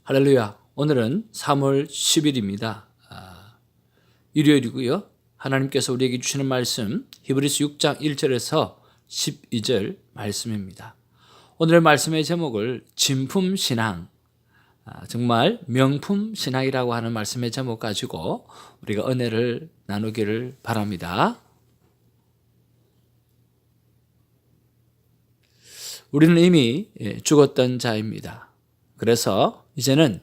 할렐루야. 오늘은 3월 10일입니다. 일요일이고요. 하나님께서 우리에게 주시는 말씀 히브리서 6장 1절에서 12절 말씀입니다. 오늘의 말씀의 제목을 진품신앙, 정말 명품신앙이라고 하는 말씀의 제목 가지고 우리가 은혜를 나누기를 바랍니다. 우리는 이미 죽었던 자입니다. 그래서 이제는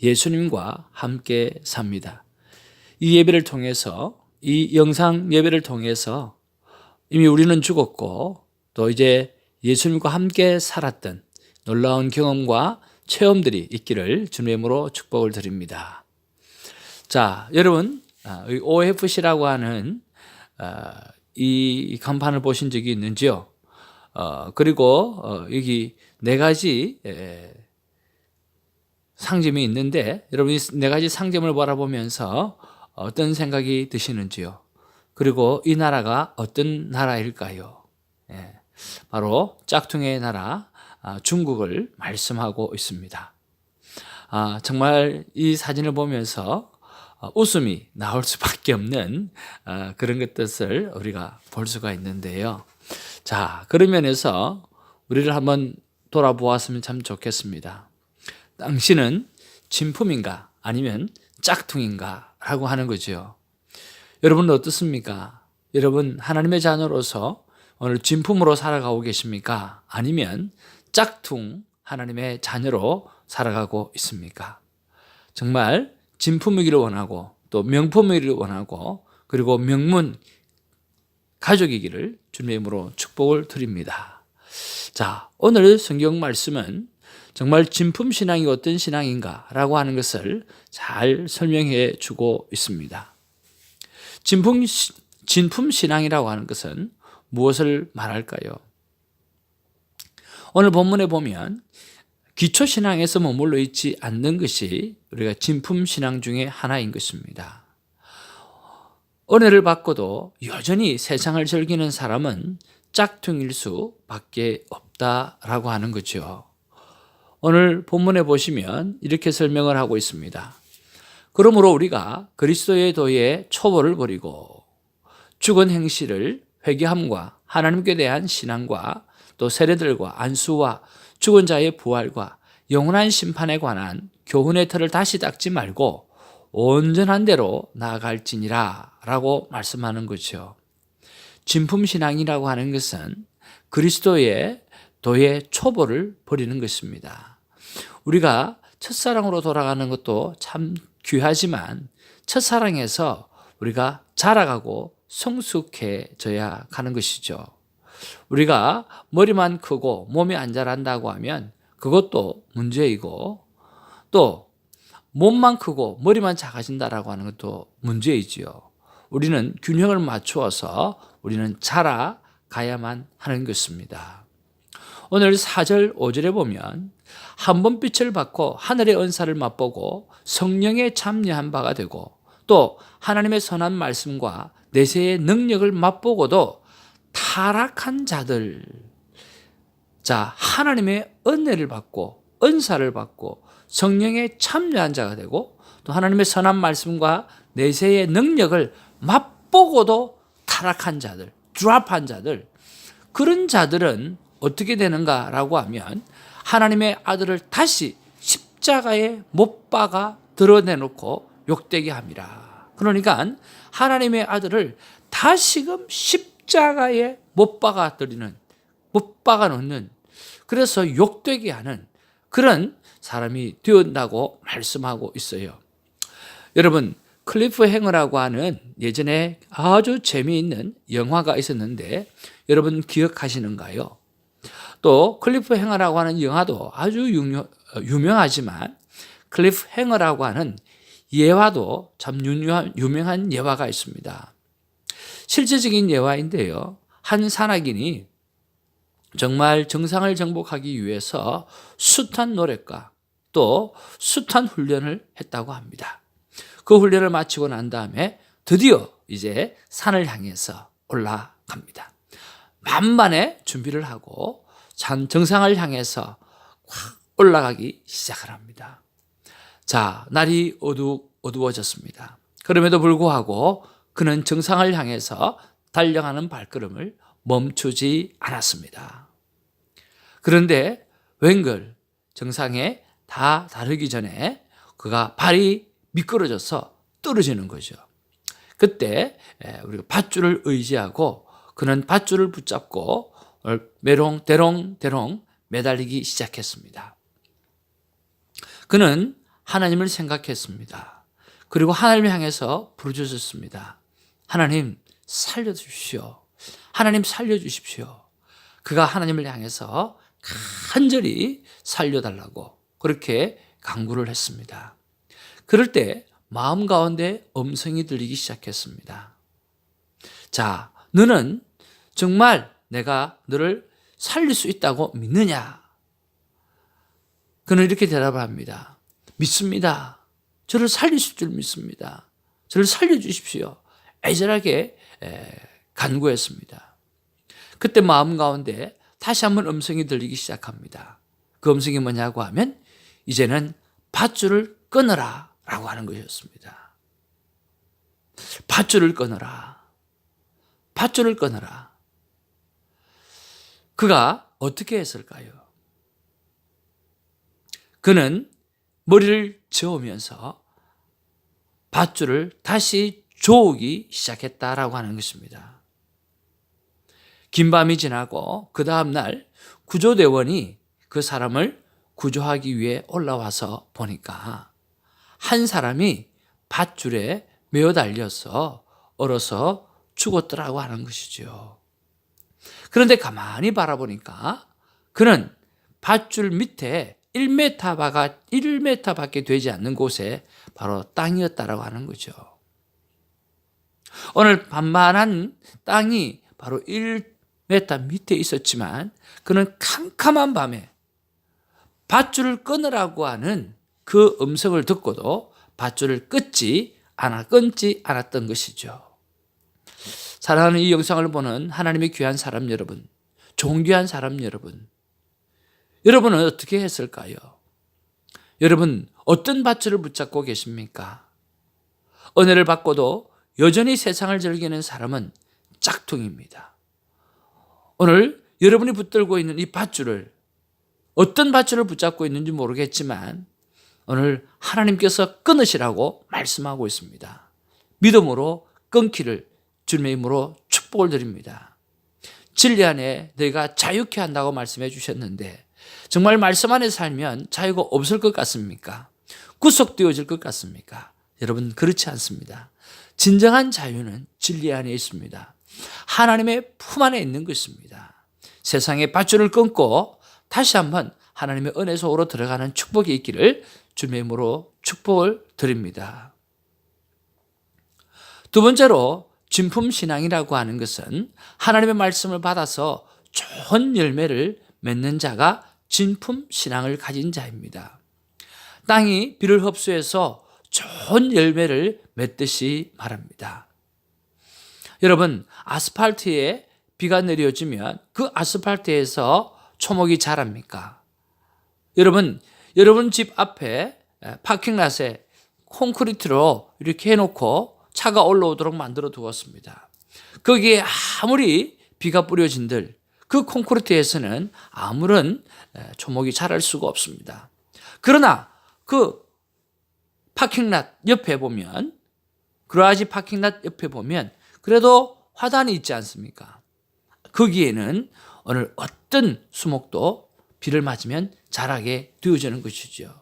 예수님과 함께 삽니다. 이 예배를 통해서, 이 영상 예배를 통해서 이미 우리는 죽었고 또 이제 예수님과 함께 살았던 놀라운 경험과 체험들이 있기를 주님의 이름으로 축복을 드립니다. 자, 여러분 OFC라고 하는 이 간판을 보신 적이 있는지요? 그리고 여기 네 가지 상점이 있는데 여러분 이 네 가지 상점을 바라보면서 어떤 생각이 드시는지요? 그리고 이 나라가 어떤 나라일까요? 바로 짝퉁의 나라 중국을 말씀하고 있습니다. 정말 이 사진을 보면서 웃음이 나올 수밖에 없는 그런 것들을 우리가 볼 수가 있는데요. 자, 그런 면에서 우리를 한번 돌아보았으면 참 좋겠습니다. 당신은 진품인가 아니면 짝퉁인가 라고 하는 거죠. 여러분은 어떻습니까? 여러분 하나님의 자녀로서 오늘 진품으로 살아가고 계십니까? 아니면 짝퉁 하나님의 자녀로 살아가고 있습니까? 정말 진품이기를 원하고 또 명품이기를 원하고 그리고 명문 가족이기를 주님의 이름으로 축복을 드립니다. 자, 오늘 성경 말씀은 정말 진품 신앙이 어떤 신앙인가 라고 하는 것을 잘 설명해 주고 있습니다. 진품 신앙이라고 하는 것은 무엇을 말할까요? 오늘 본문에 보면 기초 신앙에서 머물러 있지 않는 것이 우리가 진품 신앙 중에 하나인 것입니다. 은혜를 받고도 여전히 세상을 즐기는 사람은 짝퉁일 수밖에 없다라고 하는 거죠. 오늘 본문에 보시면 이렇게 설명을 하고 있습니다. 그러므로 우리가 그리스도의 도에 초보를 버리고 죽은 행실을 회개함과 하나님께 대한 신앙과 또 세례들과 안수와 죽은 자의 부활과 영원한 심판에 관한 교훈의 틀을 다시 닦지 말고 온전한 대로 나아갈지니라 라고 말씀하는 거죠. 진품신앙이라고 하는 것은 그리스도의 도의 초보를 버리는 것입니다. 우리가 첫사랑으로 돌아가는 것도 참 귀하지만 첫사랑에서 우리가 자라가고 성숙해져야 하는 것이죠. 우리가 머리만 크고 몸이 안 자란다고 하면 그것도 문제이고 또 몸만 크고 머리만 작아진다라고 하는 것도 문제이지요. 우리는 균형을 맞추어서 우리는 자라가야만 하는 것입니다. 오늘 4절 5절에 보면 한 번 빛을 받고 하늘의 은사를 맛보고 성령에 참여한 바가 되고 또 하나님의 선한 말씀과 내세의 능력을 맛보고도 타락한 자들, 자, 하나님의 은혜를 받고 은사를 받고 성령에 참여한 자가 되고 또 하나님의 선한 말씀과 내세의 능력을 맛보고도 타락한 자들, 드랍한 자들, 그런 자들은 어떻게 되는가라고 하면 하나님의 아들을 다시 십자가에 못 박아 드러내놓고 욕되게 합니다. 그러니까 하나님의 아들을 다시금 십자가에 못 박아 놓는, 그래서 욕되게 하는 그런 사람이 되었다고 말씀하고 있어요. 여러분, 클리프 행어라고 하는 예전에 아주 재미있는 영화가 있었는데 여러분 기억하시는가요? 또 클리프 행어라고 하는 영화도 아주 유명하지만 클리프 행어라고 하는 예화도 참 유명한 예화가 있습니다. 실제적인 예화인데요. 한 산악인이 정말 정상을 정복하기 위해서 숱한 노력과 또 숱한 훈련을 했다고 합니다. 그 훈련을 마치고 난 다음에 드디어 이제 산을 향해서 올라갑니다. 만반의 준비를 하고 정상을 향해서 올라가기 시작을 합니다. 자, 날이 어두워졌습니다. 그럼에도 불구하고 그는 정상을 향해서 달려가는 발걸음을 멈추지 않았습니다. 그런데 웬걸 정상에 다 다르기 전에 그가 발이 미끄러져서 떨어지는 거죠. 그때 우리가 밧줄을 의지하고 그는 밧줄을 붙잡고 메롱대롱 매달리기 시작했습니다. 그는 하나님을 생각했습니다. 그리고 하나님을 향해서 부르짖었습니다. 하나님 살려주십시오. 하나님 살려주십시오. 그가 하나님을 향해서 간절히 살려달라고 그렇게 간구를 했습니다. 그럴 때 마음 가운데 음성이 들리기 시작했습니다. 자, 너는 정말 내가 너를 살릴 수 있다고 믿느냐? 그는 이렇게 대답을 합니다. 믿습니다. 저를 살리실 줄 믿습니다. 저를 살려주십시오. 애절하게 간구했습니다. 그때 마음 가운데 다시 한번 음성이 들리기 시작합니다. 그 음성이 뭐냐고 하면 이제는 밧줄을 끊어라 라고 하는 것이었습니다. 밧줄을 끊어라. 밧줄을 끊어라. 그가 어떻게 했을까요? 그는 머리를 저으면서 밧줄을 다시 조우기 시작했다라고 하는 것입니다. 긴 밤이 지나고 그 다음날 구조대원이 그 사람을 구조하기 위해 올라와서 보니까 한 사람이 밧줄에 매어 달려서 얼어서 죽었더라고 하는 것이죠. 그런데 가만히 바라보니까 그는 밧줄 밑에 1m밖에 되지 않는 곳에 바로 땅이었다라고 하는 거죠. 오늘 반만한 땅이 바로 1m 밑에 있었지만 그는 캄캄한 밤에 밧줄을 끊으라고 하는 그 음성을 듣고도 밧줄을 끊지 않았던 것이죠. 사랑하는 이 영상을 보는 하나님의 귀한 사람 여러분, 존귀한 사람 여러분, 여러분은 어떻게 했을까요? 여러분 어떤 밧줄을 붙잡고 계십니까? 은혜를 받고도 여전히 세상을 즐기는 사람은 짝퉁입니다. 오늘 여러분이 붙들고 있는 이 밧줄을 어떤 밧줄을 붙잡고 있는지 모르겠지만 오늘 하나님께서 끊으시라고 말씀하고 있습니다. 믿음으로 끊기를 주님의 이름으로 축복을 드립니다. 진리 안에 너희가 자유케 한다고 말씀해 주셨는데 정말 말씀 안에 살면 자유가 없을 것 같습니까? 구속되어질 것 같습니까? 여러분 그렇지 않습니다. 진정한 자유는 진리 안에 있습니다. 하나님의 품 안에 있는 것입니다. 세상의 밧줄을 끊고 다시 한번 하나님의 은혜 속으로 들어가는 축복이 있기를 주님의 이름으로 축복을 드립니다. 두 번째로 진품신앙이라고 하는 것은 하나님의 말씀을 받아서 좋은 열매를 맺는 자가 진품신앙을 가진 자입니다. 땅이 비를 흡수해서 좋은 열매를 맺듯이 말합니다. 여러분 아스팔트에 비가 내려지면 그 아스팔트에서 초목이 자랍니까? 여러분 집 앞에 파킹랏에 콘크리트로 이렇게 해놓고 차가 올라오도록 만들어 두었습니다. 거기에 아무리 비가 뿌려진들 그 콘크리트에서는 아무런 초목이 자랄 수가 없습니다. 그러나 그 파킹랏 옆에 보면 그라지 파킹랏 옆에 보면 그래도 화단이 있지 않습니까? 거기에는 오늘 어떤 수목도 비를 맞으면 자라게 되어지는 것이죠.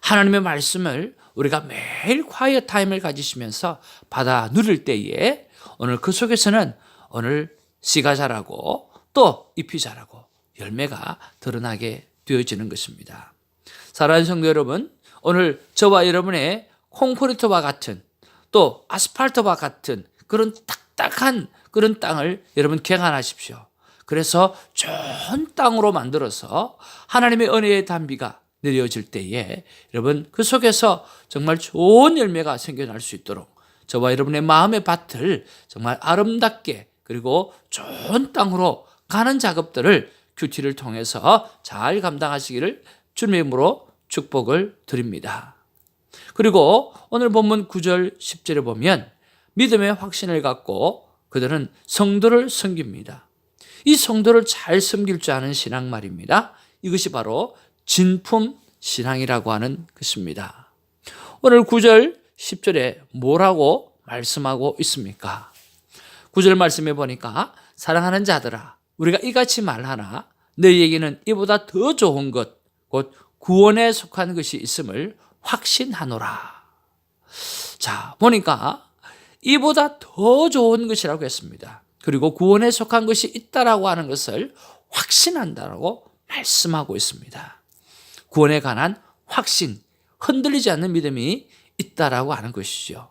하나님의 말씀을 우리가 매일 quiet 타임을 가지시면서 받아 누릴 때에 오늘 그 속에서는 오늘 씨가 자라고 또 잎이 자라고 열매가 드러나게 되어지는 것입니다. 사랑하는 성도 여러분, 오늘 저와 여러분의 콘크리트와 같은 또 아스팔트와 같은 그런 딱딱한 그런 땅을 여러분 개간하십시오. 그래서 좋은 땅으로 만들어서 하나님의 은혜의 단비가 내려질 때에 여러분 그 속에서 정말 좋은 열매가 생겨날 수 있도록 저와 여러분의 마음의 밭을 정말 아름답게 그리고 좋은 땅으로 가는 작업들을 큐티를 통해서 잘 감당하시기를 주님의 이름으로 축복을 드립니다. 그리고 오늘 본문 9절 10절에 보면 믿음의 확신을 갖고 그들은 성도를 섬깁니다. 이 성도를 잘 섬길 줄 아는 신앙 말입니다. 이것이 바로 진품 신앙이라고 하는 것입니다. 오늘 9절 10절에 뭐라고 말씀하고 있습니까? 9절 말씀해 보니까 사랑하는 자들아 우리가 이같이 말하나 너희에게는 이보다 더 좋은 것 곧 구원에 속한 것이 있음을 확신하노라. 자, 보니까 이보다 더 좋은 것이라고 했습니다. 그리고 구원에 속한 것이 있다라고 하는 것을 확신한다라고 말씀하고 있습니다. 구원에 관한 확신, 흔들리지 않는 믿음이 있다라고 하는 것이죠.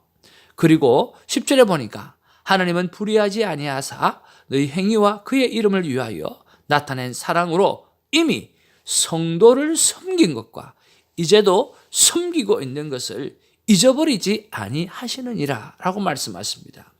그리고 10절에 보니까 하나님은 불의하지 아니하사 너희 행위와 그의 이름을 위하여 나타낸 사랑으로 이미 성도를 섬긴 것과 이제도 섬기고 있는 것을 잊어버리지 아니하시느니라 라고 말씀하십니다.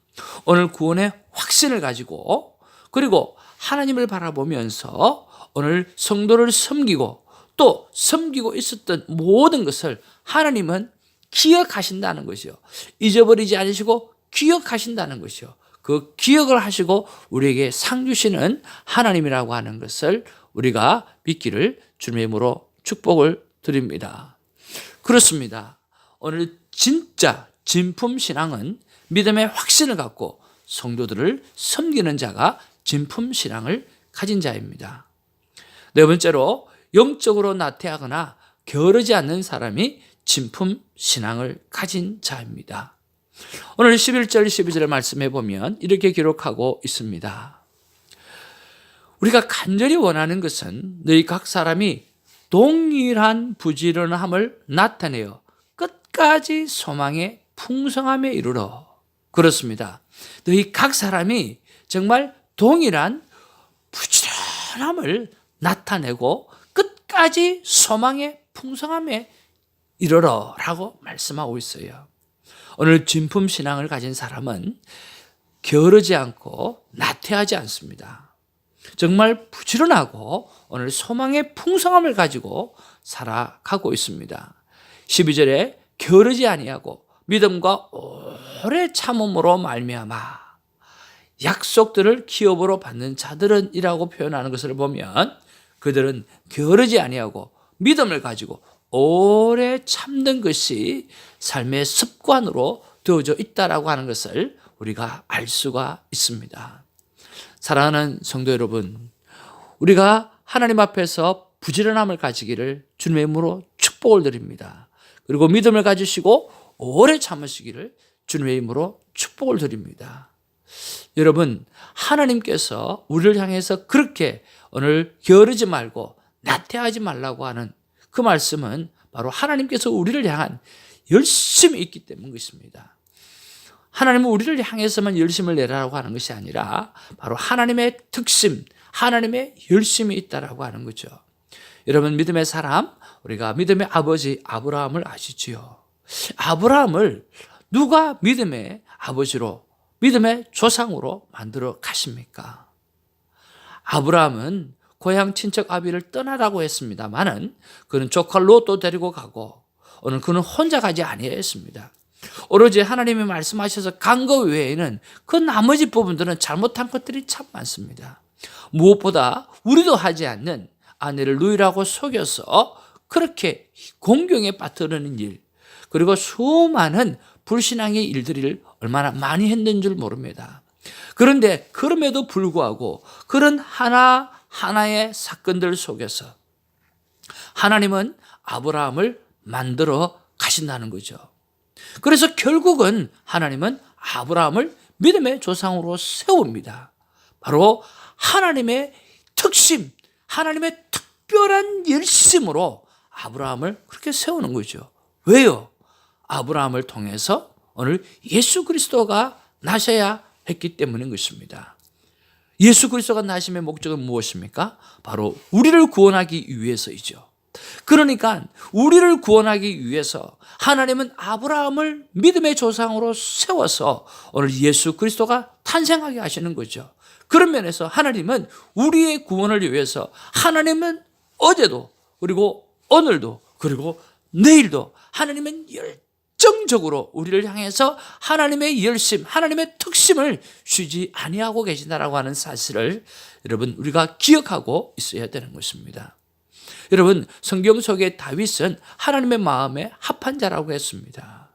오늘 구원의 확신을 가지고 그리고 하나님을 바라보면서 오늘 성도를 섬기고 또 섬기고 있었던 모든 것을 하나님은 기억하신다는 것이요. 잊어버리지 않으시고 기억하신다는 것이요. 그 기억을 하시고 우리에게 상 주시는 하나님이라고 하는 것을 우리가 믿기를 주님의 이름으로 축복을 드립니다. 그렇습니다. 오늘 진짜 진품 신앙은 믿음의 확신을 갖고 성도들을 섬기는 자가 진품 신앙을 가진 자입니다. 네 번째로 영적으로 나태하거나 게으르지 않는 사람이 진품 신앙을 가진 자입니다. 오늘 11절 12절의 말씀해 보면 이렇게 기록하고 있습니다. 우리가 간절히 원하는 것은 너희 각 사람이 동일한 부지런함을 나타내어 끝까지 소망의 풍성함에 이르러. 그렇습니다. 너희 각 사람이 정말 동일한 부지런함을 나타내고 끝까지 소망의 풍성함에 이르러 라고 말씀하고 있어요. 오늘 진품 신앙을 가진 사람은 게으르지 않고 나태하지 않습니다. 정말 부지런하고 오늘 소망의 풍성함을 가지고 살아가고 있습니다. 12절에 게으르지 아니하고 믿음과 오래 참음으로 말미암아 약속들을 기업으로 받는 자들은 이라고 표현하는 것을 보면 그들은 게으르지 아니하고 믿음을 가지고 오래 참는 것이 삶의 습관으로 되어져 있다라고 하는 것을 우리가 알 수가 있습니다. 사랑하는 성도 여러분, 우리가 하나님 앞에서 부지런함을 가지기를 주님의 이름으로 축복을 드립니다. 그리고 믿음을 가지시고 오래 참으시기를 주님의 이름으로 축복을 드립니다. 여러분, 하나님께서 우리를 향해서 그렇게 오늘 게으르지 말고 나태하지 말라고 하는 그 말씀은 바로 하나님께서 우리를 향한 열심이 있기 때문인 것입니다. 하나님은 우리를 향해서만 열심을 내라고 하는 것이 아니라 바로 하나님의 특심, 하나님의 열심이 있다라고 하는 거죠. 여러분, 믿음의 사람, 우리가 믿음의 아버지 아브라함을 아시지요? 아브라함을 누가 믿음의 아버지로, 믿음의 조상으로 만들어 가십니까? 아브라함은 고향 친척 아비를 떠나라고 했습니다만은 그는 조카 롯도 데리고 가고 오늘 그는 혼자 가지 아니했습니다. 오로지 하나님이 말씀하셔서 간 것 외에는 그 나머지 부분들은 잘못한 것들이 참 많습니다. 무엇보다 우리도 하지 않는 아내를 누이라고 속여서 그렇게 공경에 빠뜨리는 일, 그리고 수많은 불신앙의 일들을 얼마나 많이 했는 줄 모릅니다. 그런데 그럼에도 불구하고 그런 하나하나의 사건들 속에서 하나님은 아브라함을 만들어 가신다는 거죠. 그래서 결국은 하나님은 아브라함을 믿음의 조상으로 세웁니다. 바로 하나님의 특심, 하나님의 특별한 열심으로 아브라함을 그렇게 세우는 거죠. 왜요? 아브라함을 통해서 오늘 예수 그리스도가 나셔야 했기 때문인 것입니다. 예수 그리스도가 나심의 목적은 무엇입니까? 바로 우리를 구원하기 위해서이죠. 그러니까 우리를 구원하기 위해서 하나님은 아브라함을 믿음의 조상으로 세워서 오늘 예수 그리스도가 탄생하게 하시는 거죠. 그런 면에서 하나님은 우리의 구원을 위해서 하나님은 어제도 그리고 오늘도 그리고 내일도 하나님은 열정적으로 우리를 향해서 하나님의 열심, 하나님의 특심을 쉬지 아니하고 계신다라고 하는 사실을 여러분 우리가 기억하고 있어야 되는 것입니다. 여러분, 성경 속에 다윗은 하나님의 마음에 합한 자라고 했습니다.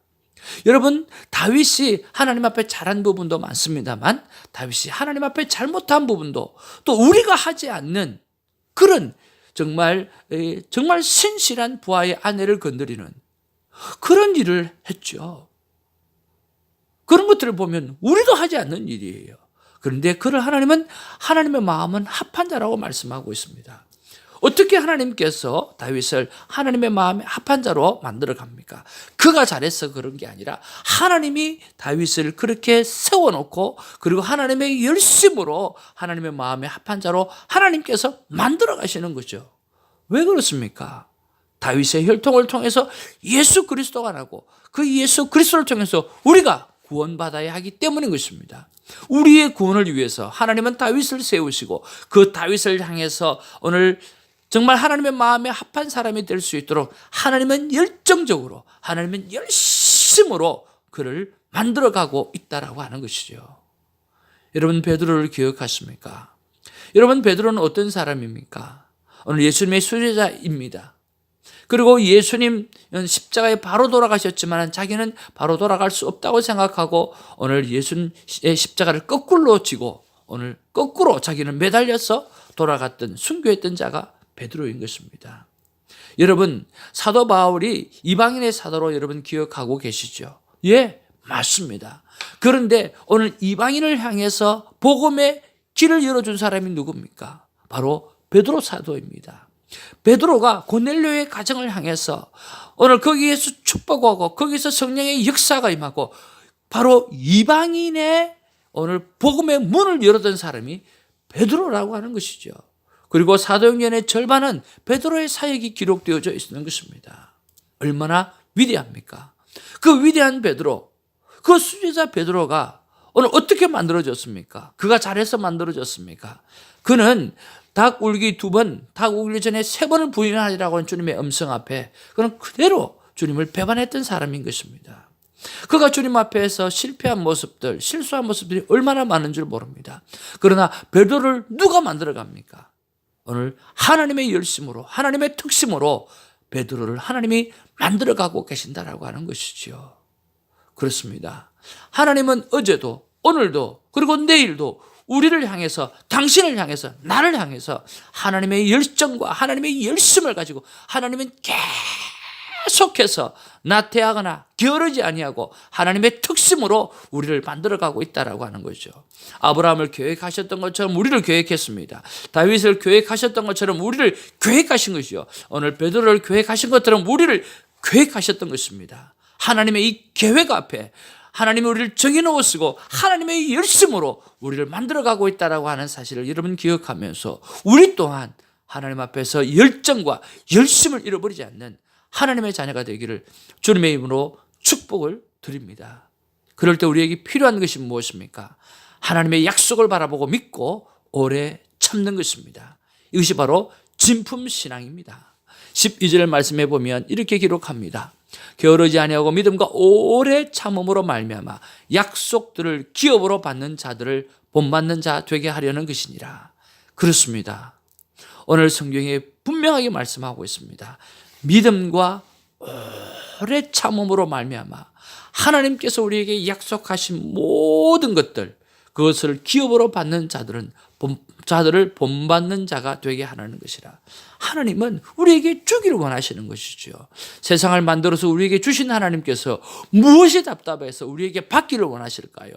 여러분, 다윗이 하나님 앞에 잘한 부분도 많습니다만 다윗이 하나님 앞에 잘못한 부분도 또 우리가 하지 않는 그런 정말 신실한 부하의 아내를 건드리는 그런 일을 했죠. 그런 것들을 보면 우리도 하지 않는 일이에요. 그런데 그를 하나님은 하나님의 마음은 합한 자라고 말씀하고 있습니다. 어떻게 하나님께서 다윗을 하나님의 마음에 합한 자로 만들어 갑니까? 그가 잘해서 그런 게 아니라 하나님이 다윗을 그렇게 세워놓고 그리고 하나님의 열심으로 하나님의 마음에 합한 자로 하나님께서 만들어 가시는 거죠. 왜 그렇습니까? 다윗의 혈통을 통해서 예수 그리스도가 나고 그 예수 그리스도를 통해서 우리가 구원받아야 하기 때문인 것입니다. 우리의 구원을 위해서 하나님은 다윗을 세우시고 그 다윗을 향해서 오늘 정말 하나님의 마음에 합한 사람이 될 수 있도록 하나님은 열정적으로, 하나님은 열심으로 그를 만들어가고 있다라고 하는 것이죠. 여러분, 베드로를 기억하십니까? 여러분, 베드로는 어떤 사람입니까? 오늘 예수님의 수제자입니다. 그리고 예수님 십자가에 바로 돌아가셨지만 자기는 바로 돌아갈 수 없다고 생각하고 오늘 예수님의 십자가를 거꾸로 지고 오늘 거꾸로 자기는 매달려서 돌아갔던 순교했던 자가 베드로인 것입니다. 여러분, 사도 바울이 이방인의 사도로 여러분 기억하고 계시죠? 예, 맞습니다. 그런데 오늘 이방인을 향해서 복음의 길을 열어준 사람이 누굽니까? 바로 베드로 사도입니다. 베드로가 고넬료의 가정을 향해서 오늘 거기에서 축복하고 거기서 성령의 역사가 임하고 바로 이방인의 오늘 복음의 문을 열어준 사람이 베드로라고 하는 것이죠. 그리고 사도행전의 절반은 베드로의 사역이 기록되어져 있는 것입니다. 얼마나 위대합니까? 그 위대한 베드로, 그 수제자 베드로가 오늘 어떻게 만들어졌습니까? 그가 잘해서 만들어졌습니까? 그는 닭 울기 2번, 닭 울기 전에 3번을 부인하리라고 하는 주님의 음성 앞에 그는 그대로 주님을 배반했던 사람인 것입니다. 그가 주님 앞에서 실패한 모습들, 실수한 모습들이 얼마나 많은 줄 모릅니다. 그러나 베드로를 누가 만들어갑니까? 오늘 하나님의 열심으로, 하나님의 특심으로 베드로를 하나님이 만들어가고 계신다라고 하는 것이지요. 그렇습니다. 하나님은 어제도, 오늘도, 그리고 내일도 우리를 향해서, 당신을 향해서, 나를 향해서 하나님의 열정과 하나님의 열심을 가지고 하나님은 계속해서 나태하거나 게으르지 아니하고 하나님의 특심으로 우리를 만들어가고 있다라고 하는 거죠. 아브라함을 계획하셨던 것처럼 우리를 계획했습니다. 다윗을 계획하셨던 것처럼 우리를 계획하신 것이요. 오늘 베드로를 계획하신 것처럼 우리를 계획하셨던 것입니다. 하나님의 이 계획 앞에 하나님이 우리를 정해놓으시고 하나님의 열심으로 우리를 만들어가고 있다라고 하는 사실을 여러분 기억하면서 우리 또한 하나님 앞에서 열정과 열심을 잃어버리지 않는 하나님의 자녀가 되기를 주님의 이름으로 축복을 드립니다. 그럴 때 우리에게 필요한 것이 무엇입니까? 하나님의 약속을 바라보고 믿고 오래 참는 것입니다. 이것이 바로 진품신앙입니다. 12절 말씀해 보면 이렇게 기록합니다. 게으르지 아니하고 믿음과 오래 참음으로 말미암아 약속들을 기업으로 받는 자들을 본받는 자 되게 하려는 것이니라. 그렇습니다. 오늘 성경에 분명하게 말씀하고 있습니다. 믿음과 오래 참음으로 말미암아 하나님께서 우리에게 약속하신 모든 것들, 그것을 기업으로 받는 자들을 본받는 자가 되게 하라는 것이라. 하나님은 우리에게 주기를 원하시는 것이죠. 세상을 만들어서 우리에게 주신 하나님께서 무엇이 답답해서 우리에게 받기를 원하실까요?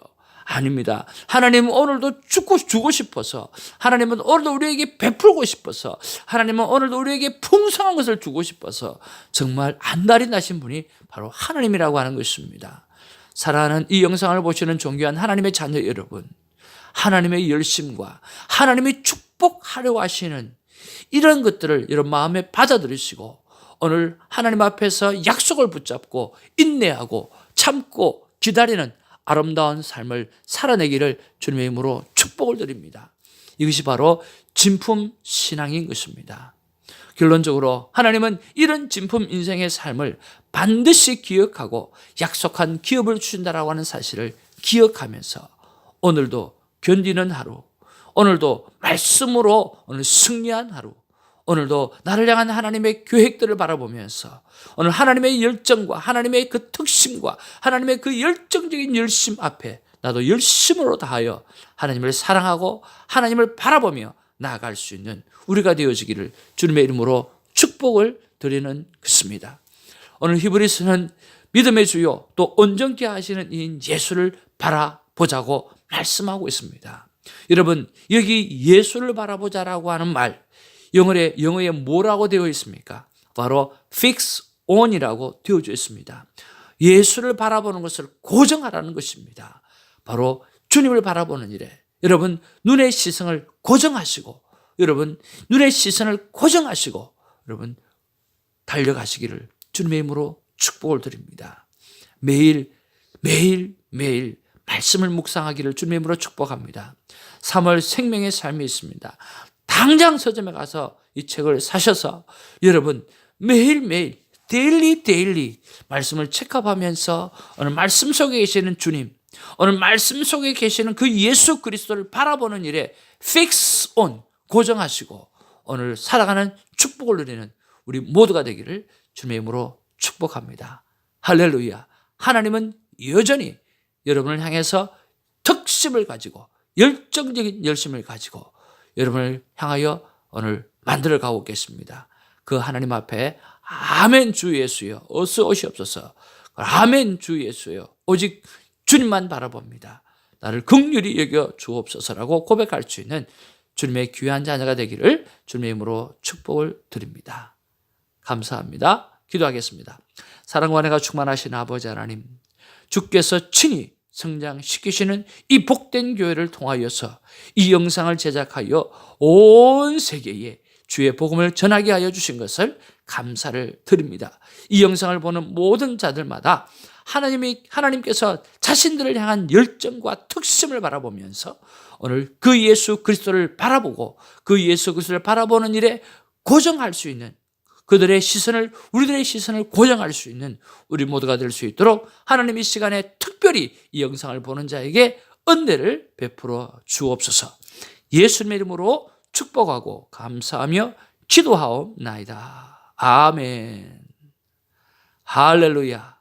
아닙니다. 하나님은 오늘도 주고 싶어서, 하나님은 오늘도 우리에게 베풀고 싶어서, 하나님은 오늘도 우리에게 풍성한 것을 주고 싶어서 정말 안달이 나신 분이 바로 하나님이라고 하는 것입니다. 사랑하는 이 영상을 보시는 존귀한 하나님의 자녀 여러분, 하나님의 열심과 하나님이 축복하려고 하시는 이런 것들을 여러분 마음에 받아들이시고 오늘 하나님 앞에서 약속을 붙잡고 인내하고 참고 기다리는 아름다운 삶을 살아내기를 주님의 이름으로 축복을 드립니다. 이것이 바로 진품 신앙인 것입니다. 결론적으로 하나님은 이런 진품 인생의 삶을 반드시 기억하고 약속한 기업을 주신다라고 하는 사실을 기억하면서 오늘도 견디는 하루, 오늘도 말씀으로 오늘 승리한 하루, 오늘도 나를 향한 하나님의 계획들을 바라보면서 오늘 하나님의 열정과 하나님의 그 특심과 하나님의 그 열정적인 열심 앞에 나도 열심으로 다하여 하나님을 사랑하고 하나님을 바라보며 나아갈 수 있는 우리가 되어지기를 주님의 이름으로 축복을 드리는 것입니다. 오늘 히브리서는 믿음의 주요 또 온전케 하시는 이인 예수를 바라보자고 말씀하고 있습니다. 여러분, 여기 예수를 바라보자라고 하는 말, 영어에 뭐라고 되어 있습니까? 바로 fix on이라고 되어져 있습니다. 예수를 바라보는 것을 고정하라는 것입니다. 바로 주님을 바라보는 일에 여러분 눈의 시선을 고정하시고 여러분 눈의 시선을 고정하시고 여러분 달려가시기를 주님의 이름으로 축복을 드립니다. 매일 말씀을 묵상하기를 주님의 이름으로 축복합니다. 3월 생명의 삶이 있습니다. 당장 서점에 가서 이 책을 사셔서 여러분 매일매일 데일리 말씀을 체크하면서 오늘 말씀 속에 계시는 주님, 오늘 말씀 속에 계시는 그 예수 그리스도를 바라보는 일에 fix on, 고정하시고 오늘 살아가는 축복을 누리는 우리 모두가 되기를 주님의 이름으로 축복합니다. 할렐루야. 하나님은 여전히 여러분을 향해서 특심을 가지고 열정적인 열심을 가지고 여러분을 향하여 오늘 만들어 가고 계십니다. 그 하나님 앞에 아멘 주 예수여 어서 오시옵소서. 아멘 주 예수여 오직 주님만 바라봅니다. 나를 긍휼히 여겨 주옵소서라고 고백할 수 있는 주님의 귀한 자녀가 되기를 주님의 이름으로 축복을 드립니다. 감사합니다. 기도하겠습니다. 사랑과 은혜가 충만하신 아버지 하나님, 주께서 친히 성장시키시는 이 복된 교회를 통하여서 이 영상을 제작하여 온 세계에 주의 복음을 전하게 하여 주신 것을 감사를 드립니다. 이 영상을 보는 모든 자들마다 하나님께서 자신들을 향한 열정과 특심을 바라보면서 오늘 그 예수 그리스도를 바라보고 그 예수 그리스도를 바라보는 일에 고정할 수 있는 우리들의 시선을 고정할 수 있는 우리 모두가 될 수 있도록 하나님 이 시간에 특별히 이 영상을 보는 자에게 은혜를 베풀어 주옵소서. 예수님의 이름으로 축복하고 감사하며 기도하옵나이다. 아멘. 할렐루야.